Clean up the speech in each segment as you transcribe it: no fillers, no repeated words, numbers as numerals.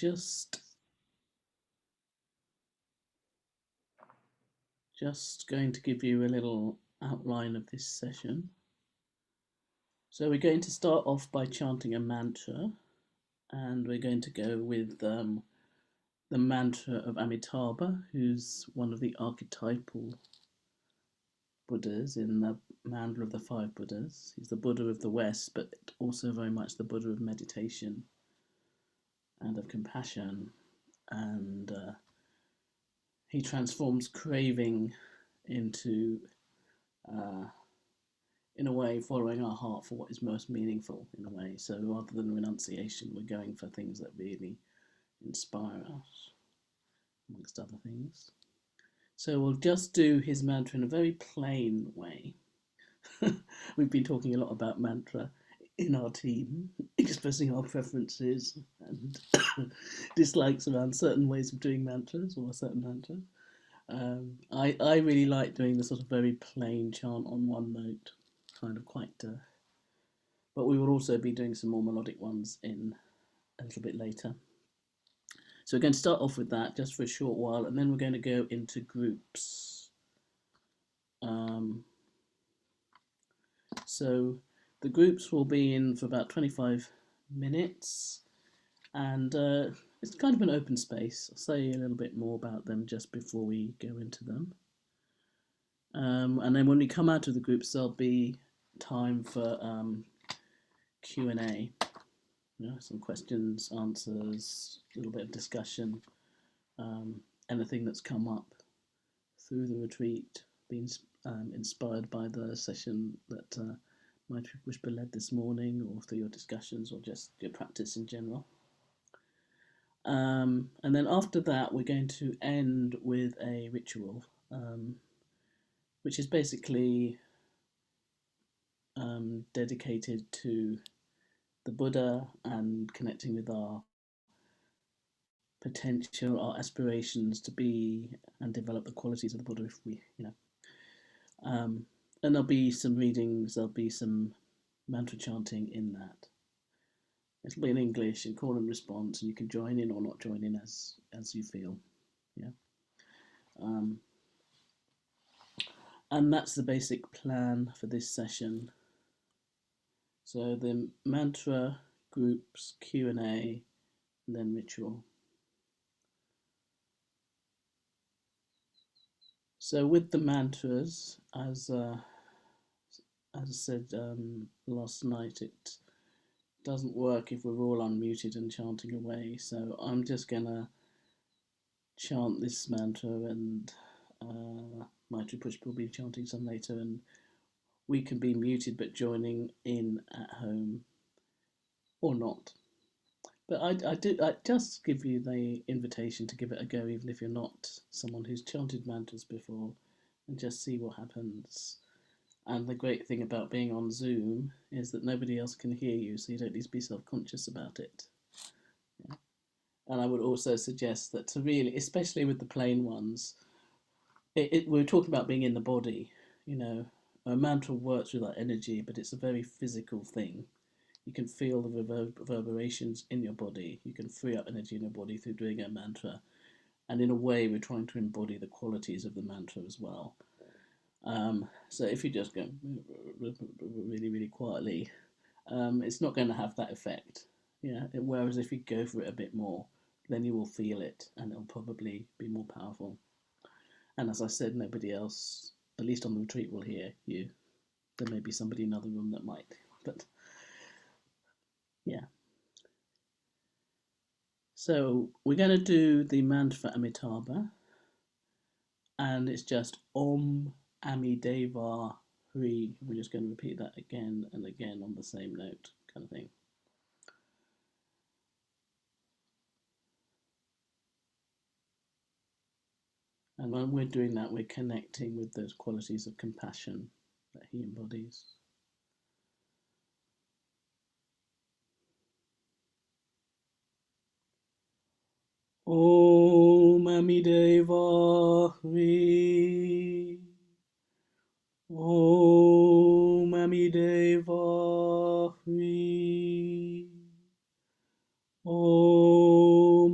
just going to give you a little outline of this session. So we're going to start off by chanting a mantra, and we're going to go with the mantra of Amitabha, who's one of the archetypal Buddhas in the mandala of the five Buddhas. He's the Buddha of the West, but also very much the Buddha of meditation and of compassion. And he transforms craving into, in a way, following our heart for what is most meaningful, in a way. So rather than renunciation, we're going for things that really inspire us, amongst other things. So we'll just do his mantra in a very plain way. We've been talking a lot about mantra in our team, expressing our preferences and dislikes around certain ways of doing mantras or certain mantras. I really like doing the sort of very plain chant on one note, kind of quite, but we will also be doing some more melodic ones in a little bit later. So we're going to start off with that just for a short while, and then we're going to go into groups. So the groups will be in for about 25 minutes, and it's kind of an open space. I'll say a little bit more about them just before we go into them. And then when we come out of the groups, there'll be time for Q&A. Some questions, answers, a little bit of discussion, anything that's come up through the retreat, being inspired by the session that Maitri Pushpa led this morning, or through your discussions, or just your practice in general. And then after that, we're going to end with a ritual, which is basically dedicated to the Buddha and connecting with our potential, our aspirations to be and develop the qualities of the Buddha, if we, and there'll be some readings, there'll be some mantra chanting in that. It'll be in English and call and response, and you can join in or not join in as you feel, and that's the basic plan for this session. So the mantra, groups, Q&A, and then ritual. So with the mantras, as I said last night, it doesn't work if we're all unmuted and chanting away. So I'm just gonna chant this mantra, and Maitri Pushpa will be chanting some later, and we can be muted but joining in at home or not. But I just give you the invitation to give it a go, even if you're not someone who's chanted mantras before, and just see what happens. And the great thing about being on Zoom is that nobody else can hear you, so you don't need to be self-conscious about it. Yeah. And I would also suggest that to really, especially with the plain ones, we're talking about being in the body, A mantra works with our energy, but it's a very physical thing. You can feel the reverberations in your body. You can free up energy in your body through doing a mantra. And in a way, we're trying to embody the qualities of the mantra as well. So if you just go really, really quietly, it's not going to have that effect. Whereas if you go for it a bit more, then you will feel it, and it'll probably be more powerful. And as I said, nobody else, at least on the retreat, will hear you. There may be somebody in another room that might, but yeah. So we're going to do the mantra for Amitabha, and it's just Om Amideva Hri. We're just going to repeat that again and again on the same note, kind of thing. And when we're doing that, we're connecting with those qualities of compassion that he embodies. Om Amideva Hri. Om Amideva Hri. Om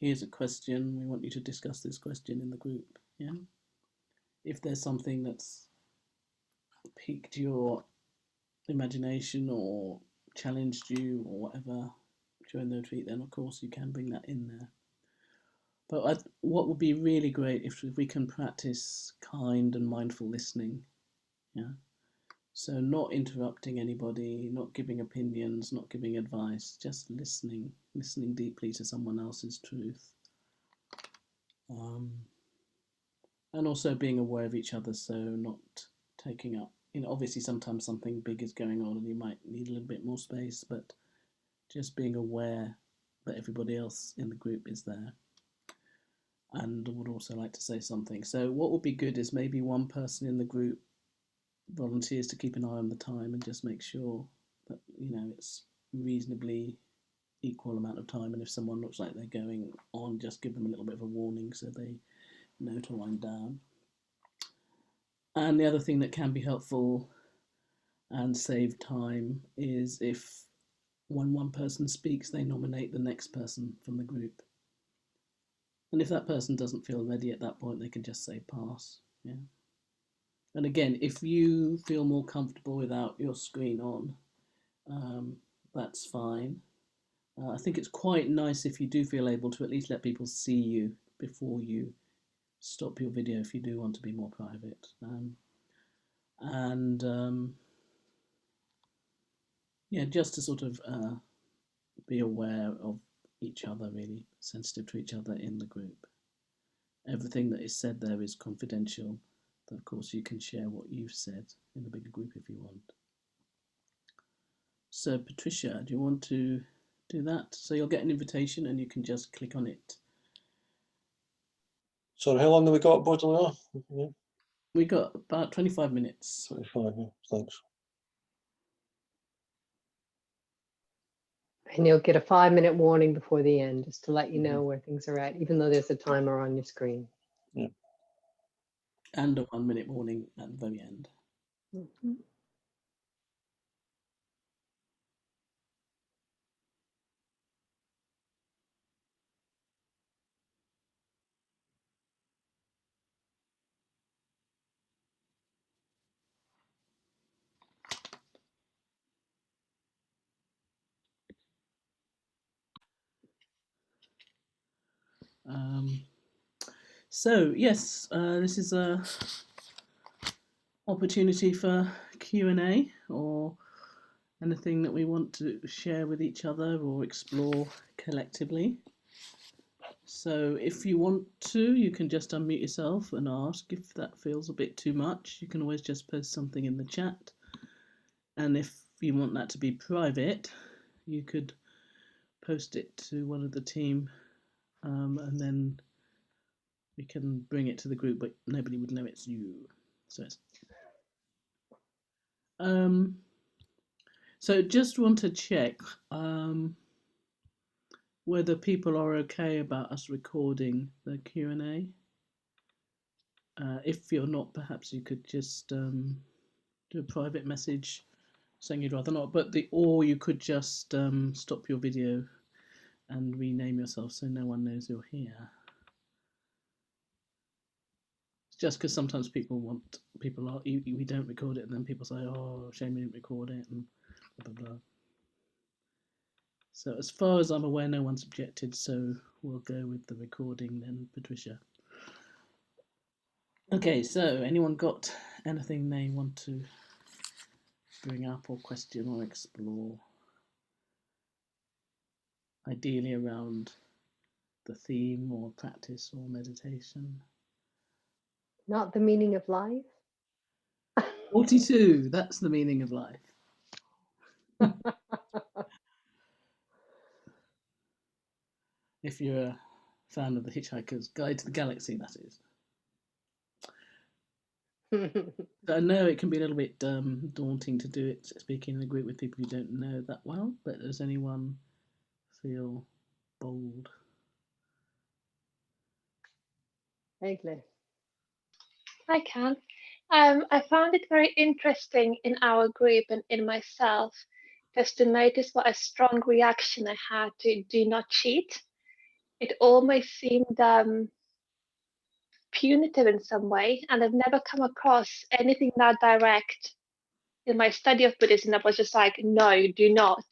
here's a question, we want you to discuss this question in the group. Yeah. If there's something that's piqued your imagination or challenged you or whatever during the retreat, then of course you can bring that in there. But what would be really great if we can practice kind and mindful listening. Yeah. So not interrupting anybody, not giving opinions, not giving advice, just listening deeply to someone else's truth. And also being aware of each other, so not taking up, obviously sometimes something big is going on and you might need a little bit more space, but just being aware that everybody else in the group is there. And would also like to say something. So what would be good is maybe one person in the group volunteers to keep an eye on the time and just make sure that it's reasonably equal amount of time, and if someone looks like they're going on, just give them a little bit of a warning so they know to wind down. And the other thing that can be helpful and save time is if when one person speaks, they nominate the next person from the group. And if that person doesn't feel ready at that point, they can just say pass. Yeah. And again, if you feel more comfortable without your screen on, that's fine. I think it's quite nice if you do feel able to at least let people see you before you stop your video if you do want to be more private. Yeah, just to sort of be aware of each other, really sensitive to each other in the group. Everything that is said there is confidential. But of course, you can share what you've said in a bigger group if you want. So, Patricia, do you want to do that? So you'll get an invitation and you can just click on it. So how long have we got, Baudelaire? Yeah. We got about 25 minutes. 25, yeah. Thanks. And you'll get a 5-minute warning before the end, just to let you know where things are at, even though there's a timer on your screen. Yeah. And a 1-minute warning at the very end. Mm-hmm. So yes, this is a opportunity for Q&A or anything that we want to share with each other or explore collectively. So if you want to, you can just unmute yourself and ask. If that feels a bit too much, you can always just post something in the chat. And if you want that to be private, you could post it to one of the team, and then we can bring it to the group, but nobody would know it's you. So it's so just want to check whether people are okay about us recording the Q&A. If you're not, perhaps you could just do a private message saying you'd rather not, or you could just stop your video and rename yourself so no one knows you're here. Just because sometimes we don't record it, and then people say, oh, shame we didn't record it, and blah, blah, blah. So as far as I'm aware, no one's objected, so we'll go with the recording then, Patricia. Okay, so anyone got anything they want to bring up or question or explore? Ideally around the theme or practice or meditation. Not the meaning of life? 42, that's the meaning of life. If you're a fan of the Hitchhiker's Guide to the Galaxy, that is. I know it can be a little bit daunting to do it, speaking in a group with people you don't know that well, but does anyone feel bold? Egle. I can. I found it very interesting in our group and in myself just to notice what a strong reaction I had to do not cheat. it almost seemed punitive in some way, and I've never come across anything that direct in my study of Buddhism that was just like, no, do not.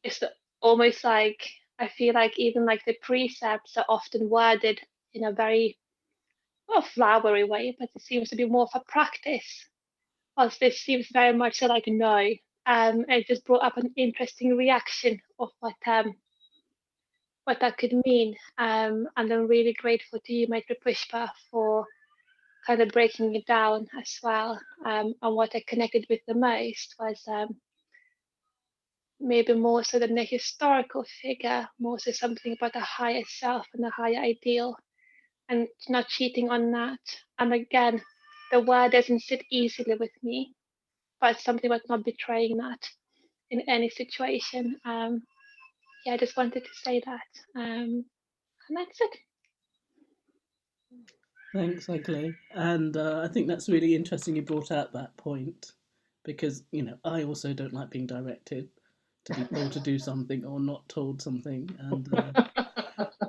It's almost like I feel like even like the precepts are often worded in a very, well, flowery way, but it seems to be more for practice. Whilst this seems very much so like no. It just brought up an interesting reaction of what that could mean. And I'm really grateful to you, Maitri Pushpa, for kind of breaking it down as well. And what I connected with the most was maybe more so than the historical figure, more so something about the higher self and the higher ideal, and not cheating on that. And again, the word doesn't sit easily with me, but something about not betraying that in any situation. Yeah, I just wanted to say that. And that's it. Thanks, Clay. And I think that's really interesting you brought out that point because, I also don't like being directed to be told to do something or not told something. And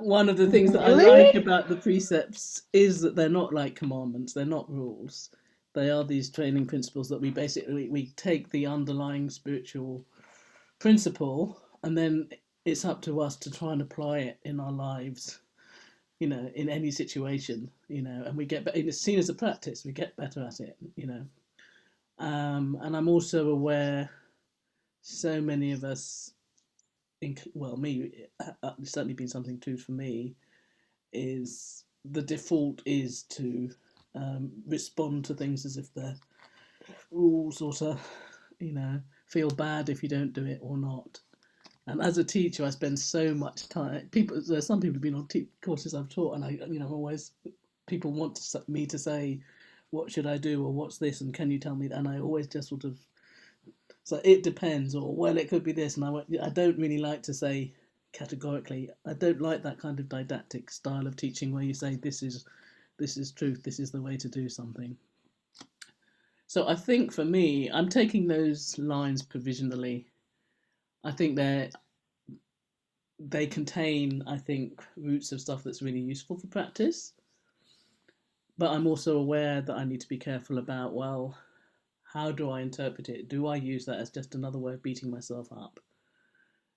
one of the things that I like Really? about the precepts is that they're not like commandments, they're not rules. They are these training principles that we take the underlying spiritual principle and then it's up to us to try and apply it in our lives, in any situation, and we get better. It's seen as a practice, we get better at it, and I'm also aware so many of us, well, me, it's certainly been something too for me, is the default is to respond to things as if they're rules or to, feel bad if you don't do it or not. And as a teacher, I spend so much time. There's some people who've been on courses I've taught, and always people want me to say, "What should I do?" or "What's this?" and "Can you tell me?" And I always just sort of, so it depends, or well, it could be this, and I don't really like to say categorically. I don't like that kind of didactic style of teaching where you say this is truth, this is the way to do something. So I think for me, I'm taking those lines provisionally. I think they contain, I think, roots of stuff that's really useful for practice. But I'm also aware that I need to be careful about, well, how do I interpret it? Do I use that as just another way of beating myself up?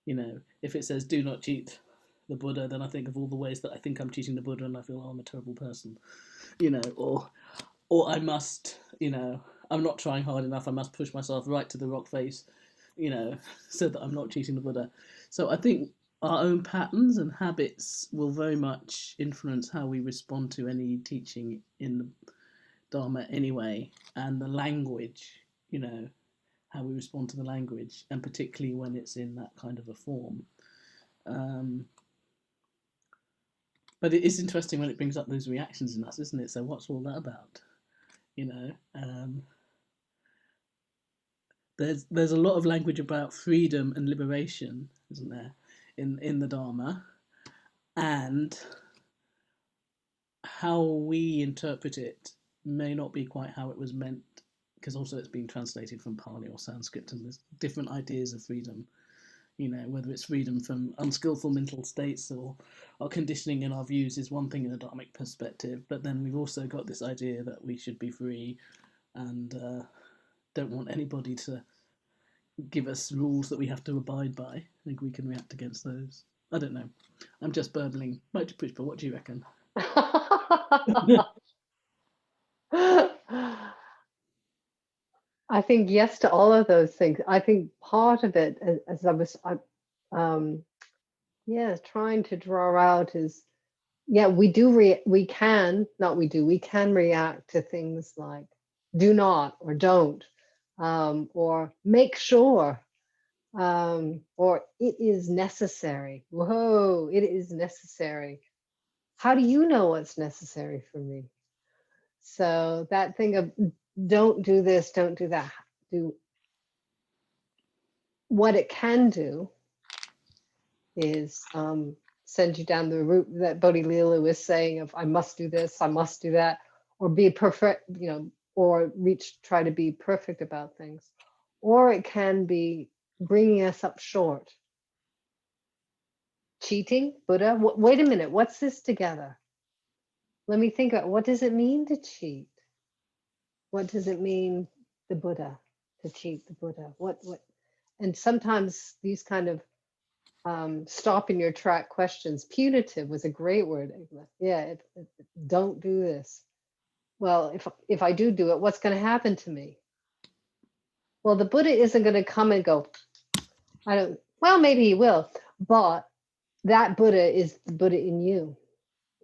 If it says do not cheat the Buddha, then I think of all the ways that I think I'm cheating the Buddha and I feel, oh, I'm a terrible person, or I must, I'm not trying hard enough. I must push myself right to the rock face, so that I'm not cheating the Buddha. So I think our own patterns and habits will very much influence how we respond to any teaching in the Dharma anyway, and the language, how we respond to the language, and particularly when it's in that kind of a form. But it is interesting when it brings up those reactions in us, isn't it? So what's all that about? There's a lot of language about freedom and liberation, isn't there, in the Dharma, and how we interpret it may not be quite how it was meant, because also it's been translated from Pali or Sanskrit, and there's different ideas of freedom. Whether it's freedom from unskillful mental states or conditioning in our views is one thing in a Dharmic perspective, but then we've also got this idea that we should be free and don't want anybody to give us rules that we have to abide by. I think we can react against those. I don't know. I'm just burbling. Maitri Pushpa, what do you reckon? I think yes to all of those things. I think part of it, as I was, trying to draw out is, we can react to things like do not or don't, or make sure, or it is necessary. Whoa, it is necessary. How do you know what's necessary for me? So that thing of don't do this, don't do that, do what it can do is send you down the route that Bodhi Lila was saying of I must do this, I must do that, or be perfect, or try to be perfect about things. Or it can be bringing us up short. Cheating, Buddha. Wait a minute. What's this together? Let me think about what does it mean to cheat? What does it mean, the Buddha, to cheat the Buddha? What? And sometimes these kind of stop in your track questions. Punitive was a great word. Yeah, don't do this. Well, if I do it, what's going to happen to me? Well, the Buddha isn't going to come and go, I don't, well, maybe he will, but that Buddha is the Buddha in you.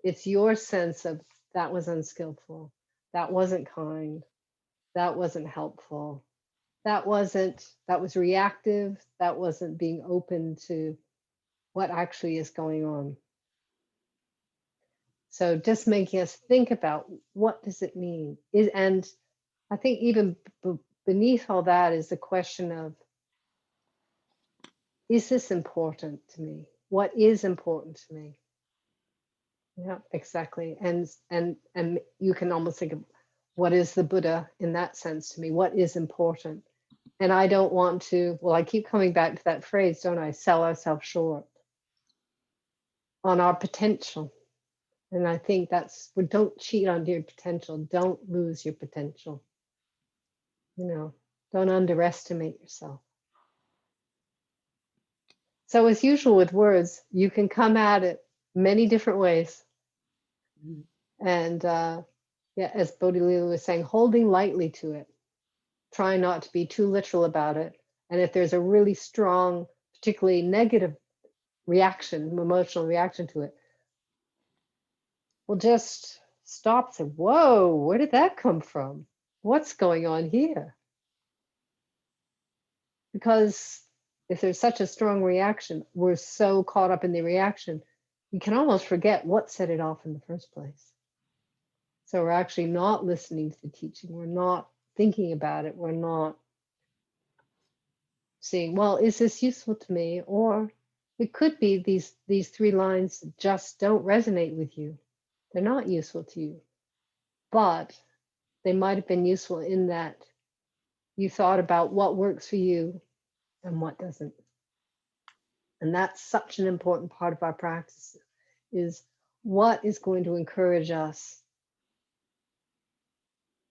It's your sense of that was unskillful, that wasn't kind, that wasn't helpful, that was reactive, that wasn't being open to what actually is going on. So just making us think about what does it mean? And I think even beneath all that is the question of, is this important to me? What is important to me? Yeah, exactly. And you can almost think of what is the Buddha in that sense to me? What is important? And I don't want to, well, I keep coming back to that phrase, don't I? Sell ourselves short on our potential. And I think don't cheat on your potential. Don't lose your potential. Don't underestimate yourself. So as usual with words, you can come at it many different ways. And yeah, as Bodhilila was saying, holding lightly to it, trying not to be too literal about it. And if there's a really strong, particularly negative reaction, emotional reaction to it, we'll just stop and say, whoa, where did that come from? What's going on here? Because if there's such a strong reaction, we're so caught up in the reaction, we can almost forget what set it off in the first place. So we're actually not listening to the teaching. We're not thinking about it. We're not saying, well, is this useful to me? Or it could be these 3 lines just don't resonate with you. They're not useful to you. But they might have been useful in that you thought about what works for you and what doesn't. And that's such an important part of our practice, is what is going to encourage us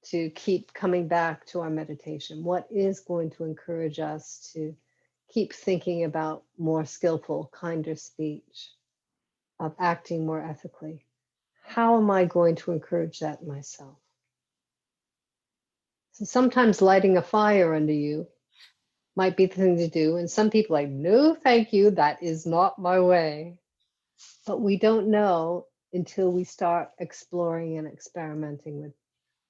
to keep coming back to our meditation? What is going to encourage us to keep thinking about more skillful, kinder speech, of acting more ethically? How am I going to encourage that myself? So sometimes lighting a fire under you might be the thing to do. And some people are like, no, thank you, that is not my way. But we don't know until we start exploring and experimenting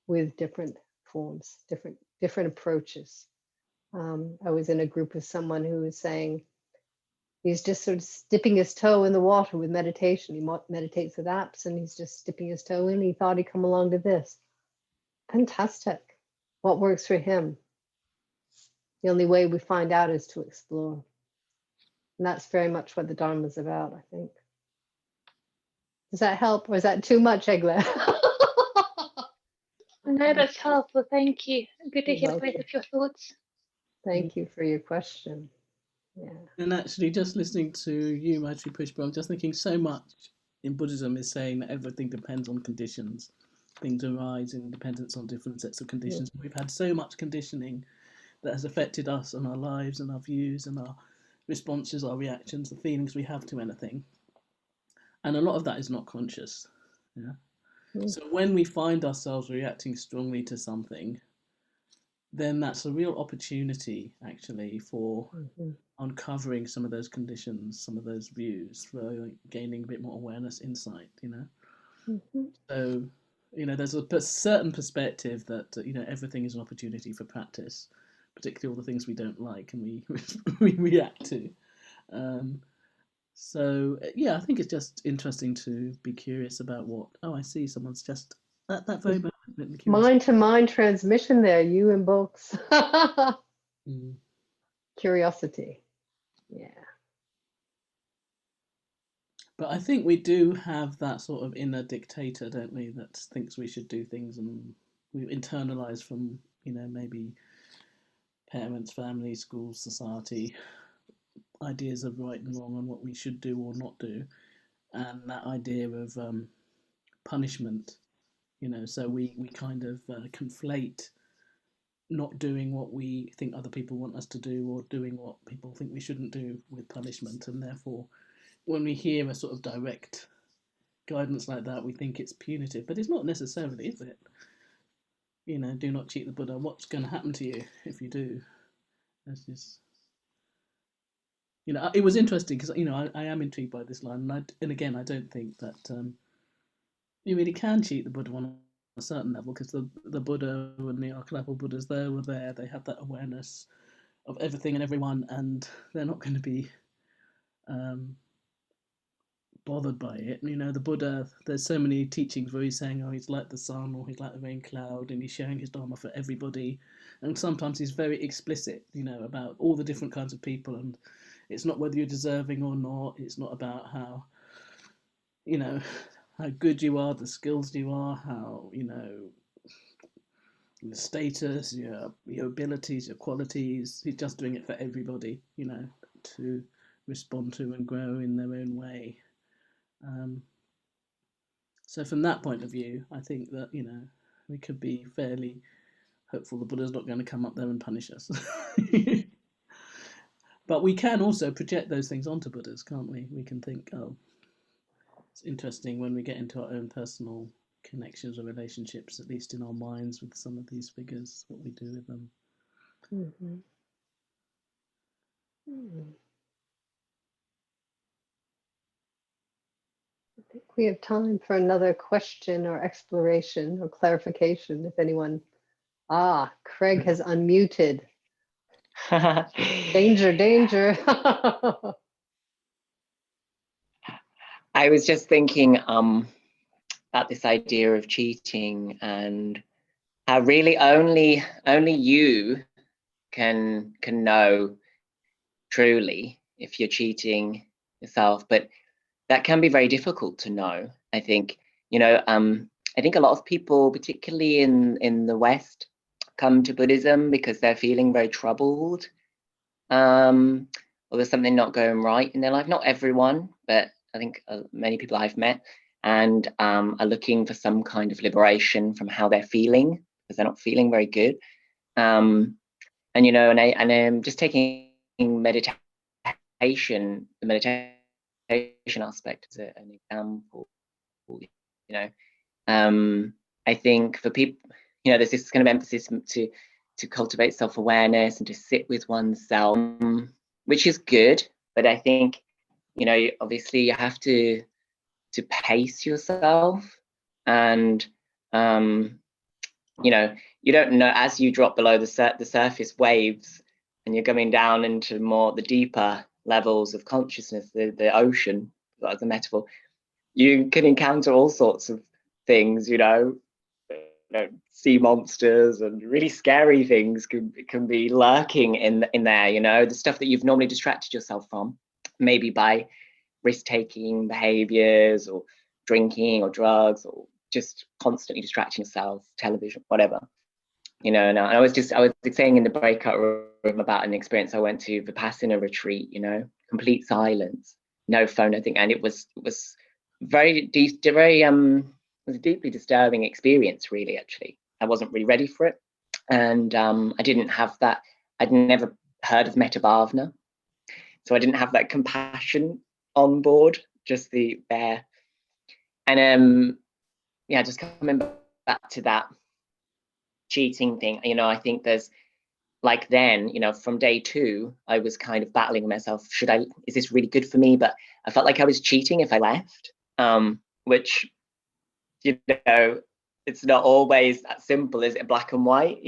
with different forms, different approaches. I was in a group with someone who was saying he's just sort of dipping his toe in the water with meditation. He meditates with apps and he's just dipping his toe in. He thought he'd come along to this. Fantastic. What works for him? The only way we find out is to explore. And that's very much what the Dharma is about, I think. Does that help, or is that too much, Egla? No, that's helpful. Thank you. Good to You're hear welcome. both of your thoughts. Thank you for your question. Yeah. And actually, just listening to you, Maitri Pushpa, I'm just thinking so much in Buddhism is saying that everything depends on conditions. Things arise in dependence on different sets of conditions. Yeah. We've had so much conditioning that has affected us and our lives and our views and our responses, our reactions, the feelings we have to anything. And a lot of that is not conscious. Yeah. So when we find ourselves reacting strongly to something, then that's a real opportunity actually for uncovering some of those conditions, some of those views, for gaining a bit more awareness, insight, So, there's a certain perspective that, everything is an opportunity for practice, particularly all the things we don't like and we react to. So, yeah, I think it's just interesting to be curious about I see someone's just at that very moment. Mind-to-mind transmission there, you and books. Curiosity. Yeah. But I think we do have that sort of inner dictator, don't we, that thinks we should do things, and we internalize from, maybe parents, family, schools, society, ideas of right and wrong and what we should do or not do, and that idea of punishment. So we kind of conflate not doing what we think other people want us to do or doing what people think we shouldn't do with punishment, and therefore when we hear a sort of direct guidance like that, we think it's punitive, but it's not necessarily, is it? Do not cheat the Buddha. What's going to happen to you if you do? That's just, it was interesting because I am intrigued by this line, and again, I don't think that you really can cheat the Buddha on a certain level, because the Buddha and the archetypal Buddhas were there. They had that awareness of everything and everyone, and they're not going to be bothered by it. The Buddha, there's so many teachings where he's saying, oh, he's like the sun, or he's like the rain cloud, and he's sharing his Dharma for everybody. And sometimes he's very explicit, about all the different kinds of people, and it's not whether you're deserving or not. It's not about how, how good you are, the skills you are, how, your status, your abilities, your qualities. He's just doing it for everybody, to respond to and grow in their own way. So from that point of view, I think that, we could be fairly hopeful the Buddha's not going to come up there and punish us. But we can also project those things onto Buddhas, can't we? We can think, oh, it's interesting when we get into our own personal connections or relationships, at least in our minds, with some of these figures, what we do with them. Mm-hmm. Mm-hmm. I think we have time for another question or exploration or clarification if anyone. Craig has unmuted. Danger. I was just thinking about this idea of cheating, and how really only you can know truly if you're cheating yourself, but that can be very difficult to know. I think I think a lot of people, particularly in the West, come to Buddhism because they're feeling very troubled, or there's something not going right in their life. Not everyone, but I think many people I've met, and are looking for some kind of liberation from how they're feeling, because they're not feeling very good. And I'm just taking meditation, the meditation aspect as an example. I think for people, there's this kind of emphasis to cultivate self-awareness and to sit with oneself, which is good. But I think, obviously you have to pace yourself, and you don't know, as you drop below the surface waves and you're coming down into the deeper levels of consciousness, the ocean, as a metaphor, you can encounter all sorts of things, sea monsters and really scary things can be lurking in there, the stuff that you've normally distracted yourself from, maybe by risk-taking behaviors or drinking or drugs, or just constantly distracting yourself, television, whatever. And I was saying in the breakout room about an experience I went to, Vipassana retreat, complete silence, no phone, I think, and it was very it was a deeply disturbing experience, really. Actually, I wasn't really ready for it, and I didn't have that. I'd never heard of Metta Bhavana, so I didn't have that compassion on board, just the there. And just coming back to that cheating thing, I think there's, like, then, from day 2, I was kind of battling myself. Is this really good for me? But I felt like I was cheating if I left, which, it's not always that simple, is it? Black and white,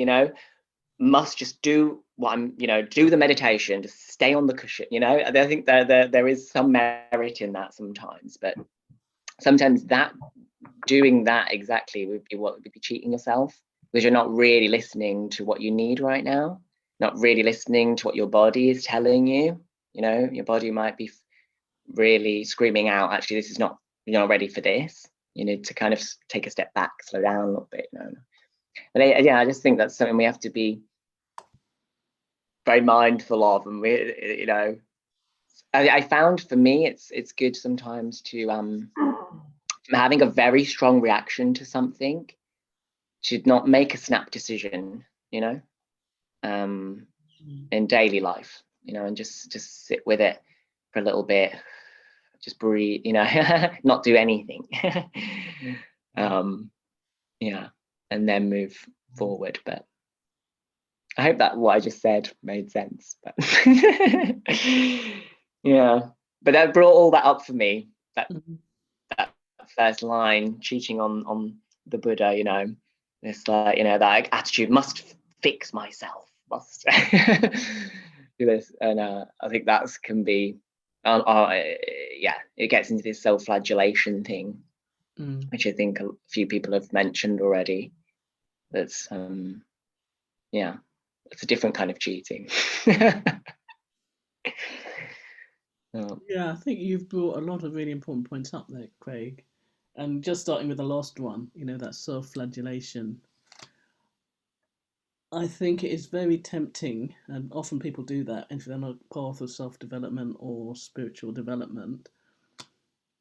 must just do what I'm, do the meditation, just stay on the cushion, I think there is some merit in that sometimes, but sometimes doing that exactly would be cheating yourself, because you're not really listening to what you need right now, not really listening to what your body is telling you. Your body might be really screaming out, actually, this is not, you're not ready for this. You need to kind of take a step back, slow down a little bit. But I just think that's something we have to be very mindful of, and we, I found for me it's good sometimes to having a very strong reaction to something, to not make a snap decision, you know, in daily life, you know, and just sit with it for a little bit, just breathe, you know, not do anything. Yeah, and then move forward. But I hope that what I just said made sense. But yeah, but that brought all that up for me. That first line, cheating on the Buddha, you know, it's like, you know, that attitude, must fix myself, must do this. And I think that's can be, yeah, it gets into this self-flagellation thing, which I think a few people have mentioned already. That's yeah, it's a different kind of cheating. Yeah, I think you've brought a lot of really important points up there, Craig. And just starting with the last one, you know, that self-flagellation. I think it is very tempting, and often people do that if they're on a path of self-development or spiritual development,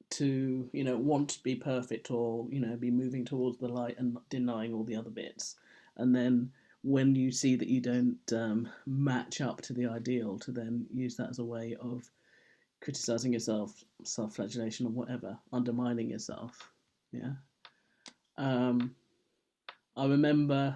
to, you know, want to be perfect, or, you know, be moving towards the light and denying all the other bits. And then when you see that you don't match up to the ideal, to then use that as a way of criticizing yourself, self-flagellation or whatever, undermining yourself. Yeah. I remember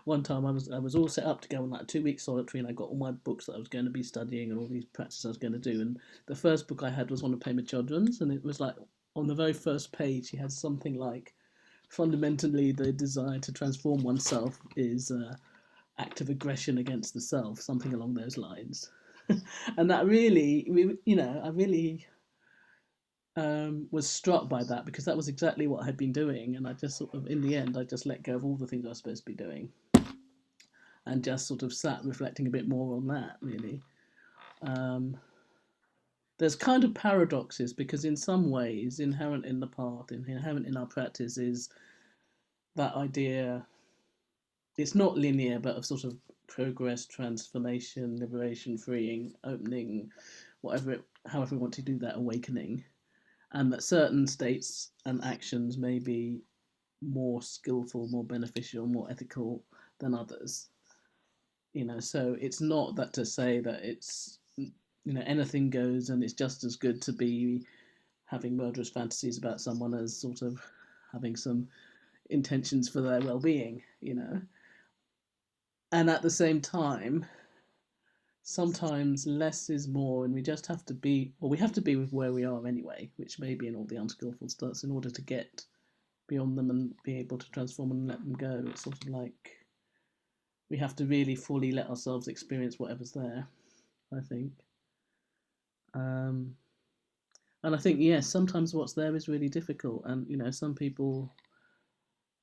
one time I was all set up to go on like a 2 week solitary, and I got all my books that I was going to be studying and all these practices I was going to do. And the first book I had was one of Pema Chodron's, and it was like on the very first page he had something like, fundamentally the desire to transform oneself is act of aggression against the self, something along those lines. And that really, you know, I really was struck by that, because that was exactly what I had been doing, and I just sort of, in the end, I just let go of all the things I was supposed to be doing, and just sort of sat reflecting a bit more on that, really. There's kind of paradoxes, because in some ways, inherent in the path, inherent in our practice, is that idea. It's not linear, but of sort of progress, transformation, liberation, freeing, opening, however we want to do that, awakening. And that certain states and actions may be more skillful, more beneficial, more ethical than others. You know, so it's not that to say that it's, you know, anything goes, and it's just as good to be having murderous fantasies about someone as sort of having some intentions for their well-being, you know. And at the same time, sometimes less is more, and we just have to be, or we have to be with where we are anyway, which may be in all the unskillful starts, in order to get beyond them and be able to transform and let them go. It's sort of like we have to really fully let ourselves experience whatever's there, I think. And I think, yes, sometimes what's there is really difficult, and, you know, some people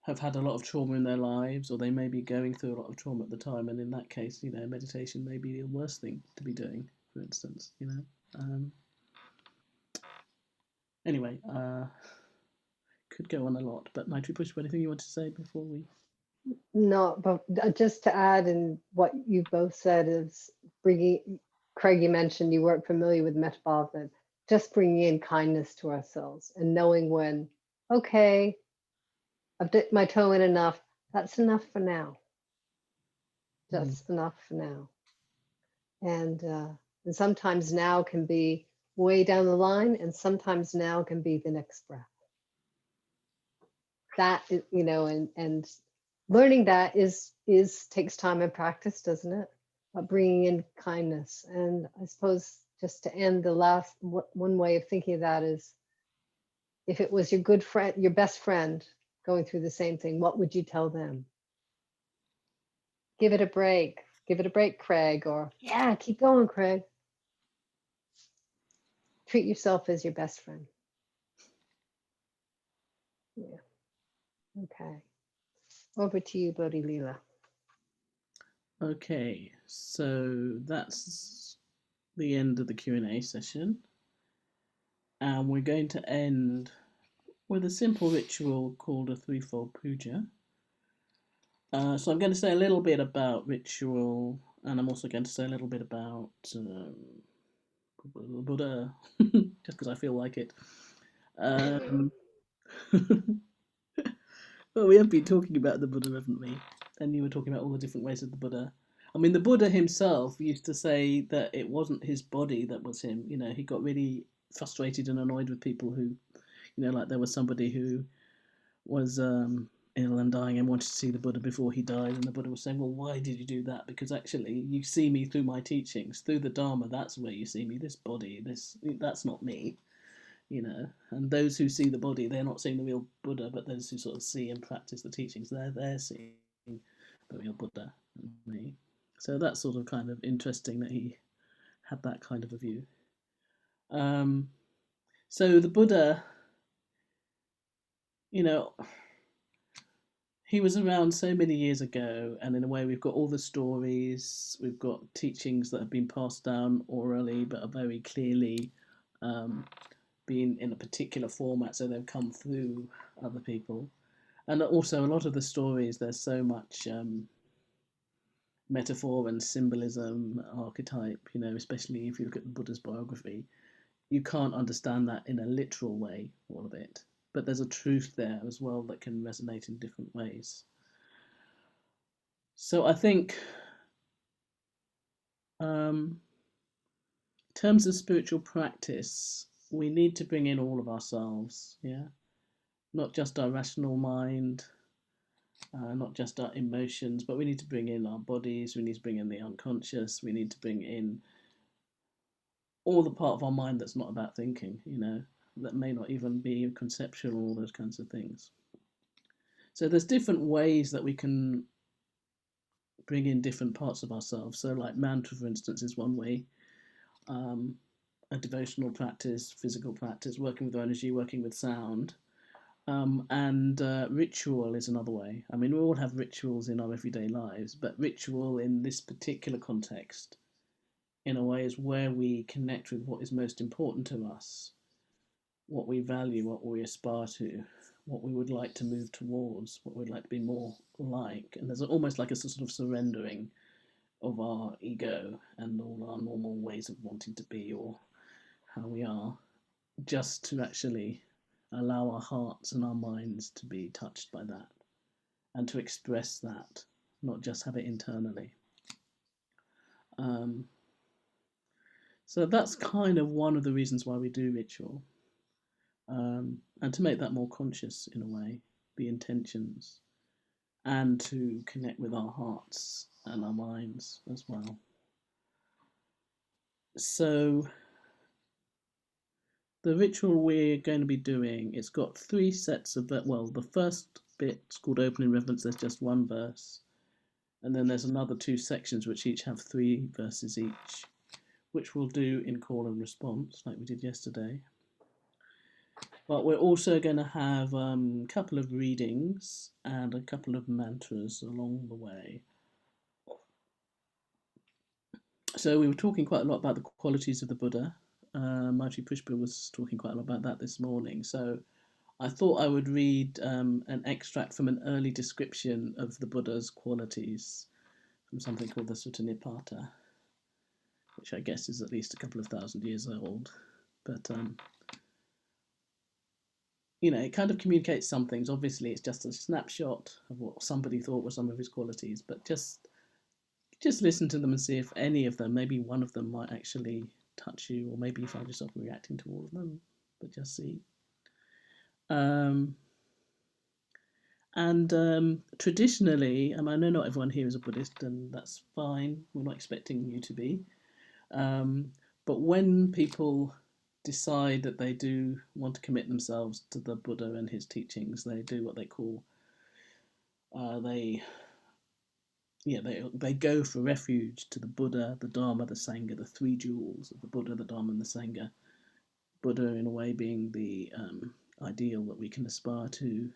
have had a lot of trauma in their lives, or they may be going through a lot of trauma at the time, and in that case, you know, meditation may be the worst thing to be doing, for instance, you know. Anyway, could go on a lot, but Maitri Pushpa, anything you want to say before we? No, but just to add in what you both said is bringing, Craig, you mentioned you weren't familiar with metabolic, just bringing in kindness to ourselves and knowing when, okay, I've dipped my toe in enough, that's enough for now. Just enough for now. And sometimes now can be way down the line, and sometimes now can be the next breath. That is, you know, and learning that is takes time and practice, doesn't it? But bringing in kindness. And I suppose just to end, the last one way of thinking of that is, if it was your good friend, your best friend going through the same thing, what would you tell them? Give it a break. Give it a break, Craig. Or, yeah, keep going, Craig. Treat yourself as your best friend. Yeah. Okay. Over to you, Bodhi Leela. Okay, so that's the end of the Q&A session. And we're going to end with a simple ritual called a threefold puja. So I'm going to say a little bit about ritual, and I'm also going to say a little bit about Buddha, just because I feel like it. Um, well, we have been talking about the Buddha, haven't we? And you were talking about all the different ways of the Buddha. I mean, the Buddha himself used to say that it wasn't his body that was him. You know, he got really frustrated and annoyed with people who, like there was somebody who was ill and dying and wanted to see the Buddha before he died, and the Buddha was saying, "Well, why did you do that? Because actually, you see me through my teachings, through the Dharma. That's where you see me. This body, that's not me." And those who see the body, they're not seeing the real Buddha, but those who sort of see and practice the teachings, they're seeing the real Buddha and me. So that's sort of kind of interesting that he had that kind of a view. So the Buddha, he was around so many years ago, and in a way we've got all the stories, we've got teachings that have been passed down orally but are very clearly been in a particular format, so they've come through other people. And also a lot of the stories, there's so much metaphor and symbolism, archetype, especially if you look at the Buddha's biography, you can't understand that in a literal way, all of it. But there's a truth there as well that can resonate in different ways. So I think in terms of spiritual practice, we need to bring in all of ourselves, not just our rational mind, not just our emotions, but we need to bring in our bodies, we need to bring in the unconscious, we need to bring in all the part of our mind that's not about thinking, that may not even be conceptual, all those kinds of things. So there's different ways that we can bring in different parts of ourselves. So like mantra, for instance, is one way. A devotional practice, physical practice, working with energy, working with sound. And ritual is another way. I mean, we all have rituals in our everyday lives, but ritual in this particular context, in a way, is where we connect with what is most important to us, what we value, what we aspire to, what we would like to move towards, what we'd like to be more like. And there's almost like a sort of surrendering of our ego and all our normal ways of wanting to be or how we are, just to actually allow our hearts and our minds to be touched by that and to express that, not just have it internally. So that's kind of one of the reasons why we do ritual, and to make that more conscious in a way, the intentions, and to connect with our hearts and our minds as well. So the ritual we're going to be doing, it's got 3 sets of, well, the first bit's called opening reverence, there's just 1 verse. And then there's another 2 sections which each have 3 verses each, which we'll do in call and response like we did yesterday. But we're also going to have a couple of readings and a couple of mantras along the way. So we were talking quite a lot about the qualities of the Buddha. Maitri Pushpa was talking quite a lot about that this morning. So I thought I would read an extract from an early description of the Buddha's qualities from something called the Sutta Nipata, which I guess is at least a couple of thousand years old. But, it kind of communicates some things. Obviously, it's just a snapshot of what somebody thought were some of his qualities, but just listen to them and see if any of them, maybe one of them might actually touch you, or maybe you find yourself reacting to all of them, but just see. Traditionally, I know not everyone here is a Buddhist, and that's fine. We're not expecting you to be. But when people decide that they do want to commit themselves to the Buddha and his teachings, they do what they call they go for refuge to the Buddha, the Dharma, the Sangha, the 3 jewels of the Buddha, the Dharma, and the Sangha. Buddha, in a way, being the ideal that we can aspire to.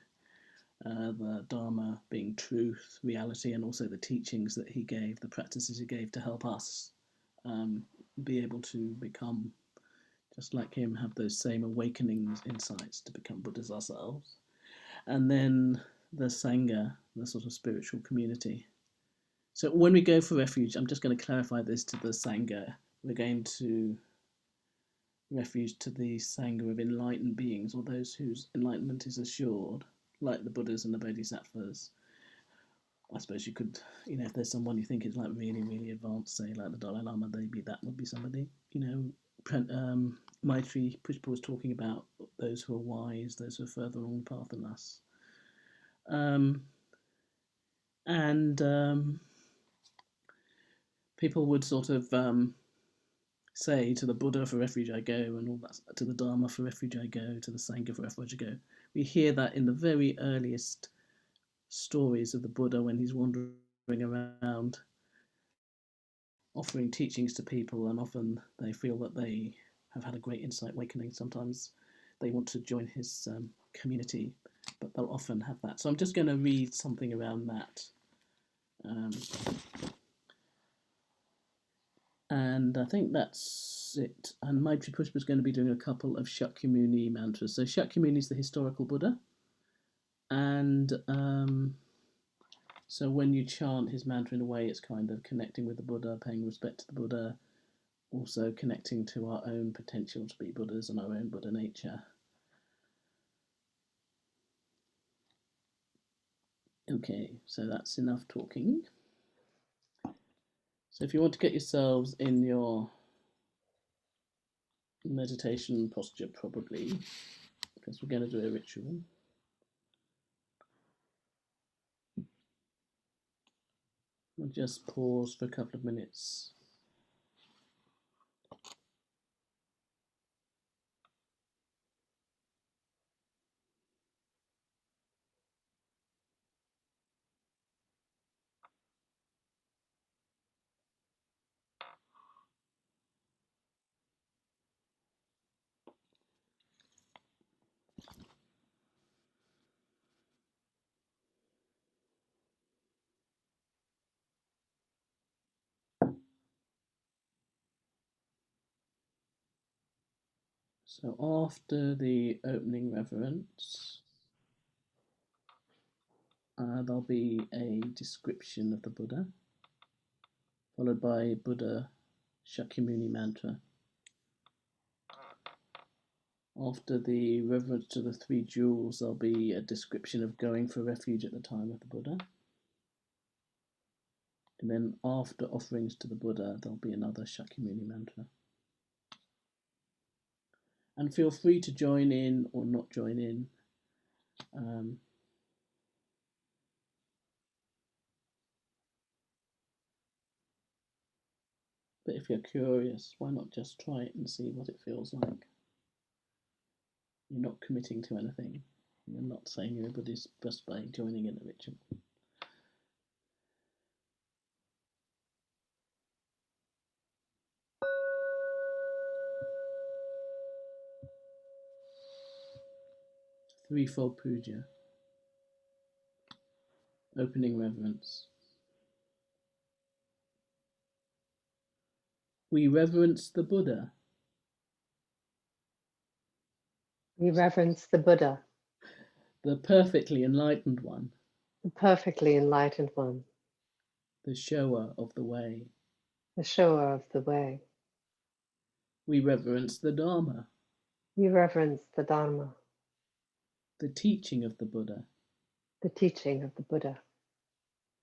The Dharma being truth, reality, and also the teachings that he gave, the practices he gave to help us be able to become just like him, have those same awakenings, insights to become Buddhas ourselves. And then the Sangha, the sort of spiritual community. So when we go for refuge, I'm just going to clarify this to the Sangha. We're going to refuge to the Sangha of enlightened beings, or those whose enlightenment is assured, like the Buddhas and the Bodhisattvas. I suppose you could, if there's someone you think is like really, really advanced, say like the Dalai Lama, maybe that would be somebody. Maitri Pushpa was talking about those who are wise, those who are further along the path than us. And people would sort of say to the Buddha, for refuge I go, and all that, to the Dharma, for refuge I go, to the Sangha, for refuge I go. We hear that in the very earliest stories of the Buddha when he's wandering around offering teachings to people, and often they feel that they have had a great insight awakening. Sometimes they want to join his community, but they'll often have that. So I'm just going to read something around that. And I think that's it. And Maitri Pushpa is going to be doing a couple of Shakyamuni mantras. So Shakyamuni is the historical Buddha. And so when you chant his mantra, in a way, it's kind of connecting with the Buddha, paying respect to the Buddha, also connecting to our own potential to be Buddhas and our own Buddha nature. Okay, so that's enough talking. So if you want to get yourselves in your meditation posture, probably, because we're going to do a ritual. We'll just pause for a couple of minutes. So after the opening reverence, there'll be a description of the Buddha, followed by Buddha Shakyamuni mantra. After the reverence to the three jewels, there'll be a description of going for refuge at the time of the Buddha. And then after offerings to the Buddha, there'll be another Shakyamuni mantra. And feel free to join in or not join in. But if you're curious, why not just try it and see what it feels like? You're not committing to anything. You're not saying you're a Buddhist just by joining in a ritual. Threefold puja. Opening reverence. We reverence the Buddha. We reverence the Buddha, The perfectly enlightened one. the perfectly enlightened one, The shower of the way. the shower of the way. We reverence the Dharma. We reverence the Dharma, The teaching of the Buddha, the teaching of the Buddha,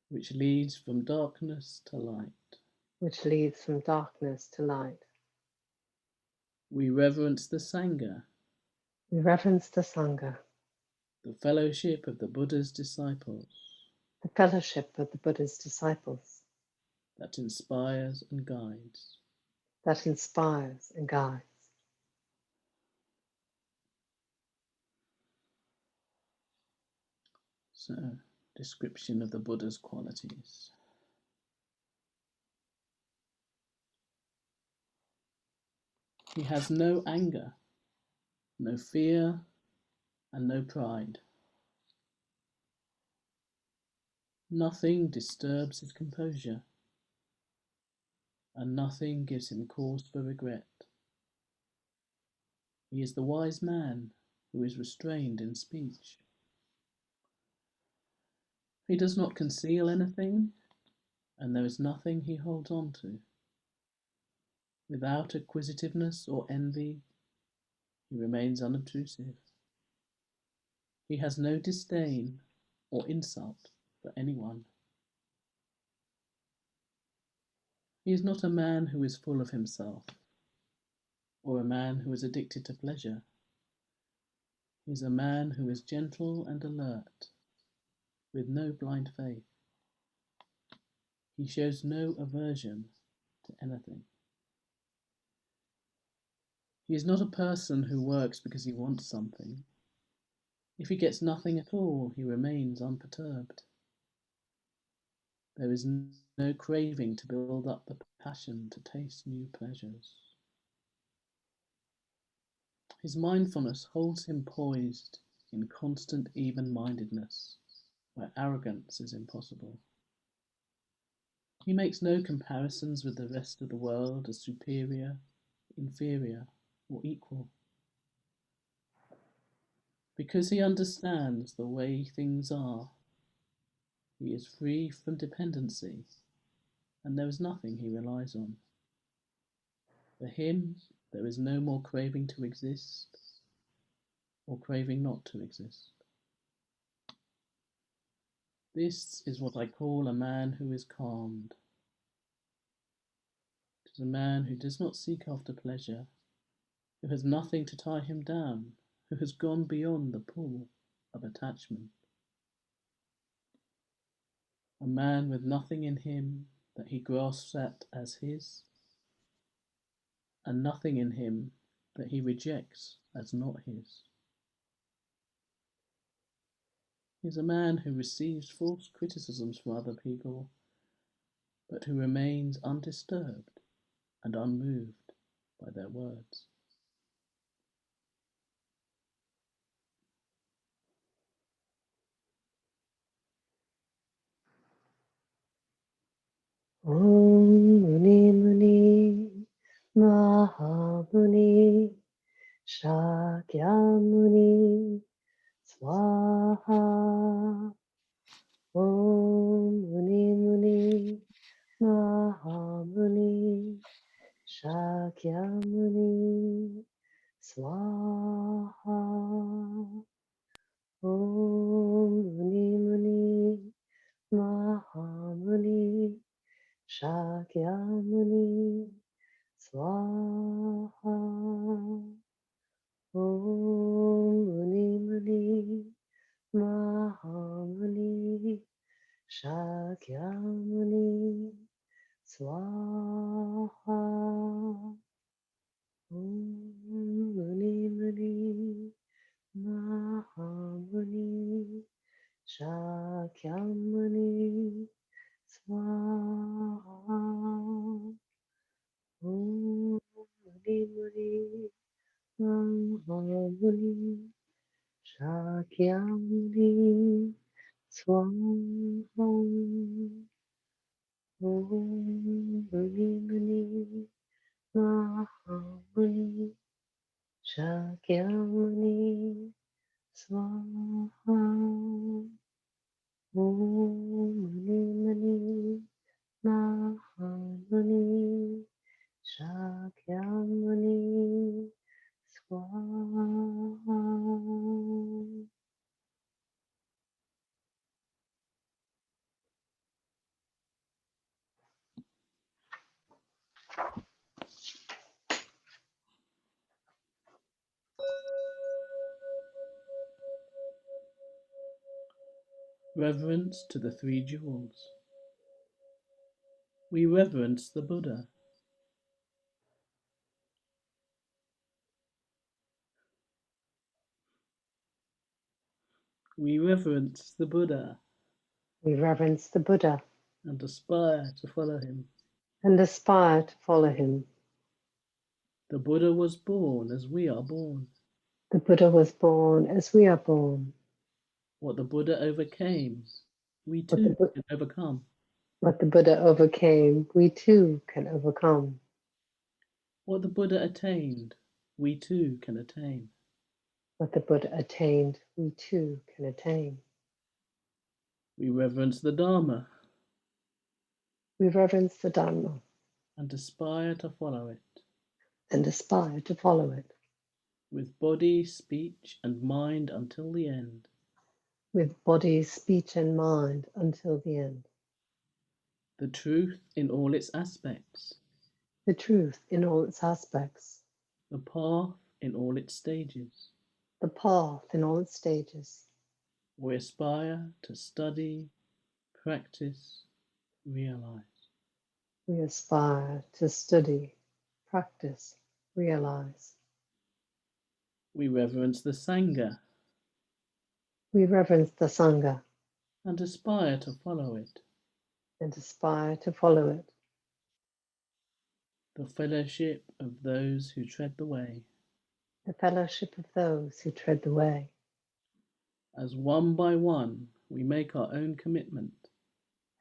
which leads from darkness to light. which leads from darkness to light. We reverence the Sangha, We reverence the Sangha, the fellowship of the Buddha's disciples, the fellowship of the Buddha's disciples, that inspires and guides. that inspires and guides. So, description of the Buddha's qualities. He has no anger, no fear, and no pride. Nothing disturbs his composure, and nothing gives him cause for regret. He is the wise man who is restrained in speech. He does not conceal anything, and there is nothing he holds on to. Without acquisitiveness or envy, He remains unobtrusive. He has no disdain or insult for anyone. He is not a man who is full of himself, or a man who is addicted to pleasure. He is a man who is gentle and alert, with no blind faith. He shows no aversion to anything. He is not a person who works because he wants something. If he gets nothing at all, he remains unperturbed. There is no craving to build up the passion to taste new pleasures. His mindfulness holds him poised in constant even-mindedness, where arrogance is impossible. He makes no comparisons with the rest of the world as superior, inferior, or equal. Because he understands the way things are, he is free from dependency, and there is nothing he relies on. For him, there is no more craving to exist or craving not to exist. This is what I call a man who is calmed. It is a man who does not seek after pleasure, who has nothing to tie him down, who has gone beyond the pull of attachment. A man with nothing in him that he grasps at as his, and nothing in him that he rejects as not his. He is a man who receives false criticisms from other people, but who remains undisturbed and unmoved by their words. Om Muni Muni Mahamuni Shakyamuni Swaha. Om Muni Muni Mahamuni Shakyamuni Swaha. Om Muni Muni Mahamuni Shakyamuni Swaha. Om Muni Muni Mahamuni Shakyamuni Swaha. Om Muni Muni Mahamuni Shakyamuni Swaha. Om Muni Muni Mahamuni Shakyamuni Swaha. Om Muni Muni Mahamuni Shakyamuni Swaha. Om Muni Muni Mahamuni Shakyamuni Swaha. Reverence to the three jewels. We reverence the Buddha. We reverence the Buddha We reverence the Buddha and aspire to follow him. and aspire to follow him. The Buddha was born as we are born. The Buddha was born as we are born. What the Buddha overcame, we What the, too Bu- can overcome. what the Buddha overcame, we too can overcome. What the Buddha attained, we too can attain. What the Buddha attained, we too can attain. We reverence the Dharma We reverence the Dharma and aspire to follow it. and aspire to follow it. with body, speech, and mind until the end. with body, speech, and mind until the end. The truth in all its aspects, The truth in all its aspects, the path in all its stages. the path in all its stages. We aspire to study, practice, realize. We aspire to study, practice, realize. We reverence the Sangha We reverence the Sangha and aspire to follow it. and aspire to follow it. The fellowship of those who tread the way. The fellowship of those who tread the way. As one by one we make our own commitment.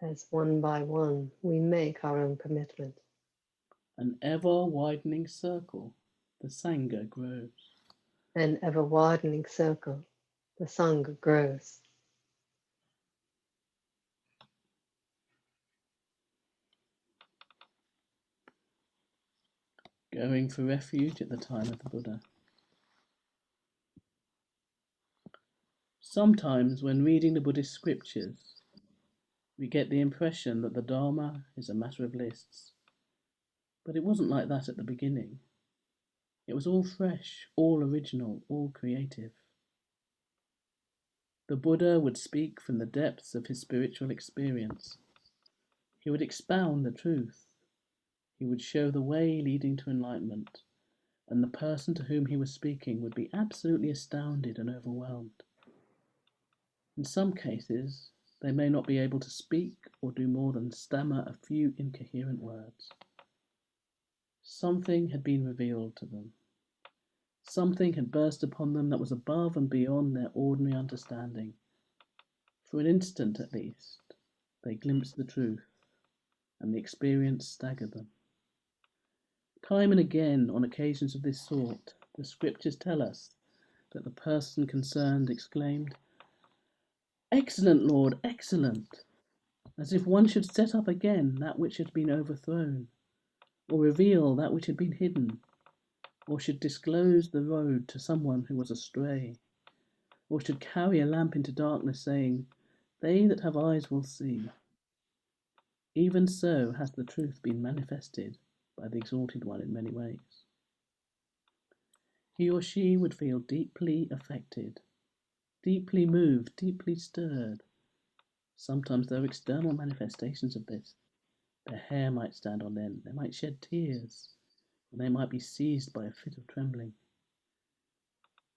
As one by one we make our own commitment. An ever-widening circle, the Sangha grows. An ever widening circle, the Sangha grows. Going for refuge at the time of the Buddha. Sometimes when reading the Buddhist scriptures, we get the impression that the Dharma is a matter of lists. But it wasn't like that at the beginning. It was all fresh, all original, all creative. The Buddha would speak from the depths of his spiritual experience. He would expound the truth. He would show the way leading to enlightenment, and the person to whom he was speaking would be absolutely astounded and overwhelmed. In some cases, they may not be able to speak or do more than stammer a few incoherent words. Something had been revealed to them. Something had burst upon them that was above and beyond their ordinary understanding. For an instant at least, they glimpsed the truth, and the experience staggered them. Time and again, on occasions of this sort, the scriptures tell us that the person concerned exclaimed, "Excellent, Lord, excellent!" as if one should set up again that which had been overthrown, or reveal that which had been hidden, or should disclose the road to someone who was astray, or should carry a lamp into darkness, saying, "They that have eyes will see." Even so has the truth been manifested by the Exalted One in many ways. He or she would feel deeply affected, deeply moved, deeply stirred. Sometimes there are external manifestations of this. Their hair might stand on end, they might shed tears, or they might be seized by a fit of trembling.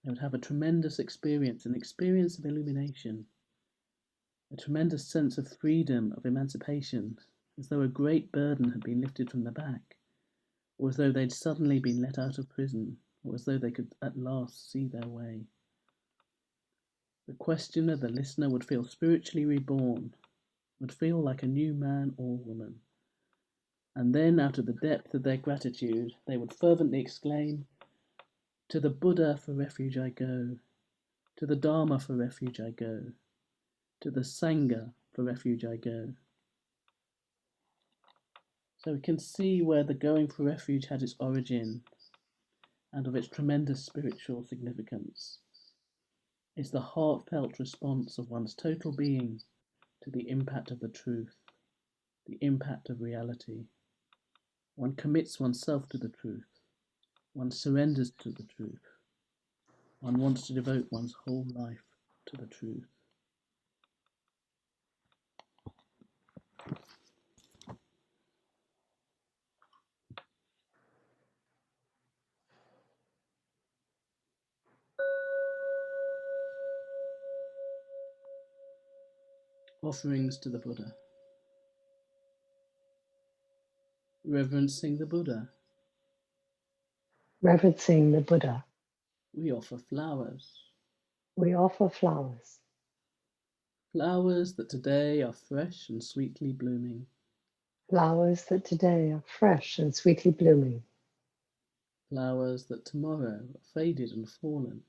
They would have a tremendous experience, an experience of illumination, a tremendous sense of freedom, of emancipation, as though a great burden had been lifted from their back, or as though they'd suddenly been let out of prison, or as though they could at last see their way. The questioner, the listener, would feel spiritually reborn, would feel like a new man or woman. And then, out of the depth of their gratitude, they would fervently exclaim, "To the Buddha for refuge I go, to the Dharma for refuge I go, to the Sangha for refuge I go." So we can see where the going for refuge had its origin and of its tremendous spiritual significance. It's the heartfelt response of one's total being to the impact of the truth, the impact of reality. One commits oneself to the truth. One surrenders to the truth. One wants to devote one's whole life to the truth. Offerings to the Buddha. Reverencing the Buddha. Reverencing the Buddha. We offer flowers. We offer flowers. Flowers that today are fresh and sweetly blooming. Flowers that today are fresh and sweetly blooming. Flowers that tomorrow are faded and fallen.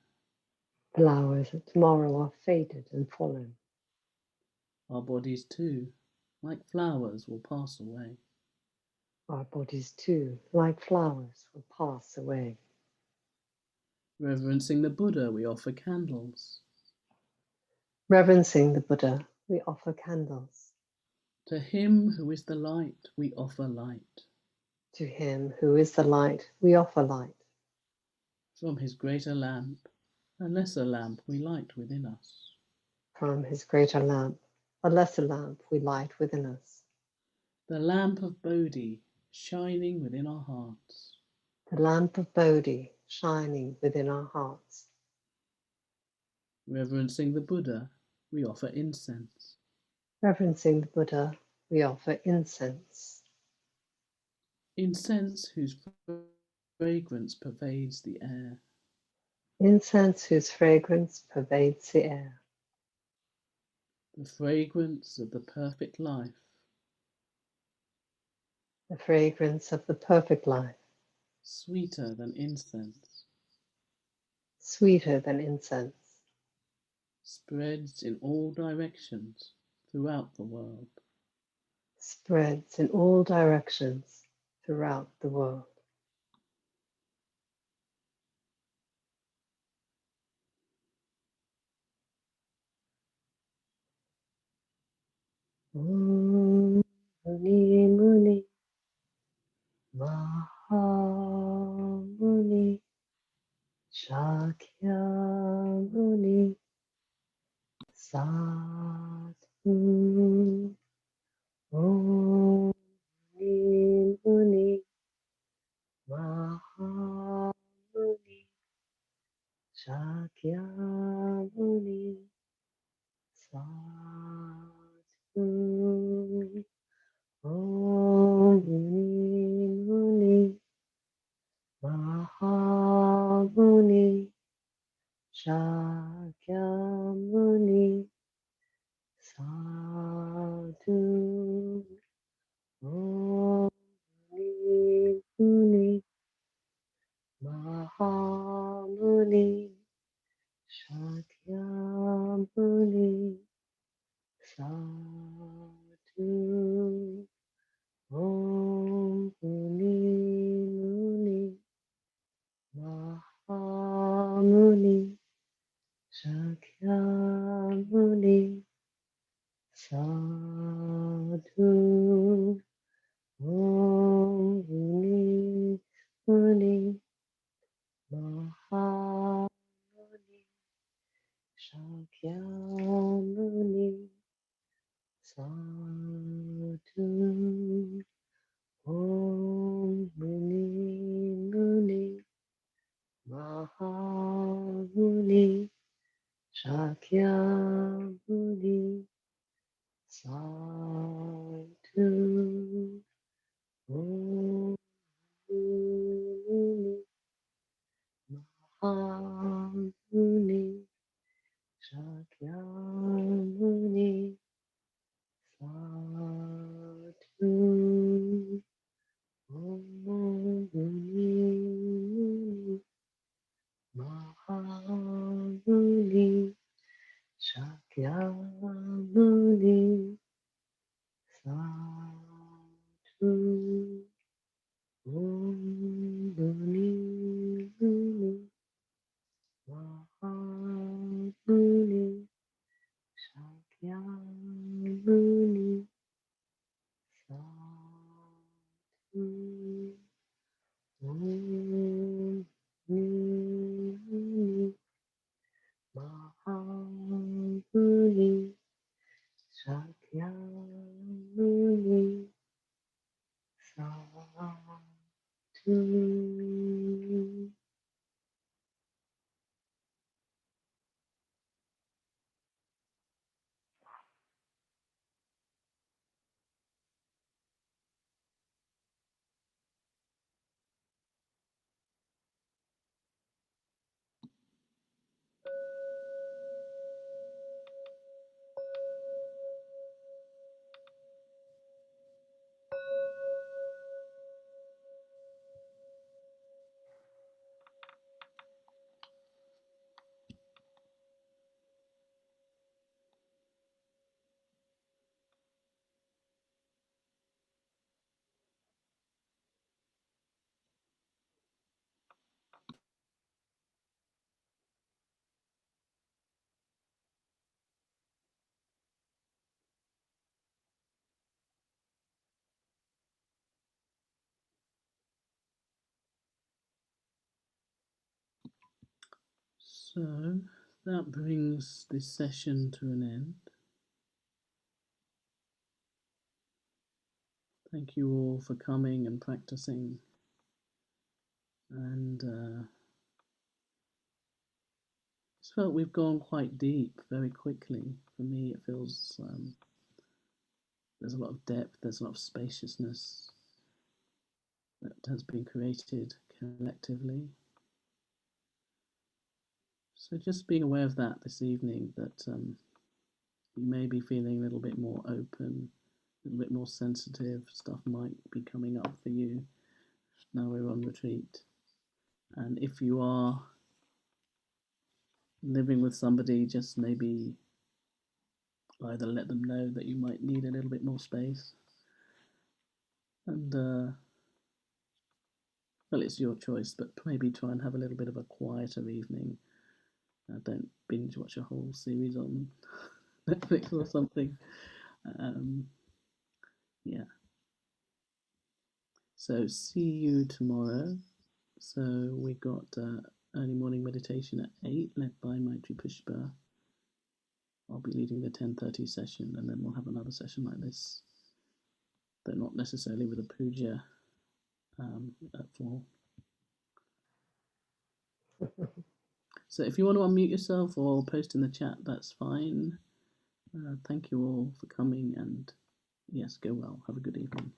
Flowers that tomorrow are faded and fallen. Our bodies too, like flowers, will pass away. Our bodies too, like flowers, will pass away. Reverencing the Buddha, we offer candles. Reverencing the Buddha, we offer candles. To him who is the light, we offer light. To him who is the light, we offer light. From his greater lamp, a lesser lamp we light within us. From his greater lamp, a lesser lamp we light within us. The lamp of Bodhi shining within our hearts. The lamp of Bodhi shining within our hearts. Reverencing the Buddha, we offer incense. Reverencing the Buddha, we offer incense. Incense whose fragrance pervades the air. Incense whose fragrance pervades the air. The fragrance of the perfect life. The fragrance of the perfect life. Sweeter than incense. Sweeter than incense. Spreads in all directions throughout the world. Spreads in all directions throughout the world. Om Muni Muni Mahamuni Shakyamuni Sadhu Om Muni Muni Mahamuni Shakyamuni Sadhu Om Muni Muni Mahamuni Shakyamuni Sadhu Om Muni Muni Mahamuni Shakyamuni Sadhu Om Muni Muni Mahamuni Shakyamuni Sadhu Om Muni Muni Mahamuni Shakyamuni Sadhu Om Muni Muni Mahamuni Shakyamuni Sadhu Om Muni Mahamuni Shakyamuni Sadhu Om Muni Mahamuni Shakyamuni Sadhu Om Muni Muni Mahamuni Shakyamuni Sadhu Om Muni Mahamuni Shakyamuni Sadhu. So that brings this session to an end. Thank you all for coming and practicing. And just felt we've gone quite deep very quickly. For me, it feels there's a lot of depth, there's a lot of spaciousness that has been created collectively. So just being aware of that this evening, that you may be feeling a little bit more open, a little bit more sensitive. Stuff might be coming up for you now we're on retreat. And if you are living with somebody, just maybe either let them know that you might need a little bit more space, and well, it's your choice, but maybe try and have a little bit of a quieter evening. Don't binge watch a whole series on Netflix or something. Yeah. So see you tomorrow. So we got early morning meditation at 8, led by Maitri Pushpa. I'll be leading the 10:30 session, and then we'll have another session like this, though not necessarily with a puja, at 4. So if you want to unmute yourself or post in the chat, that's fine. Thank you all for coming, and yes, go well. Have a good evening.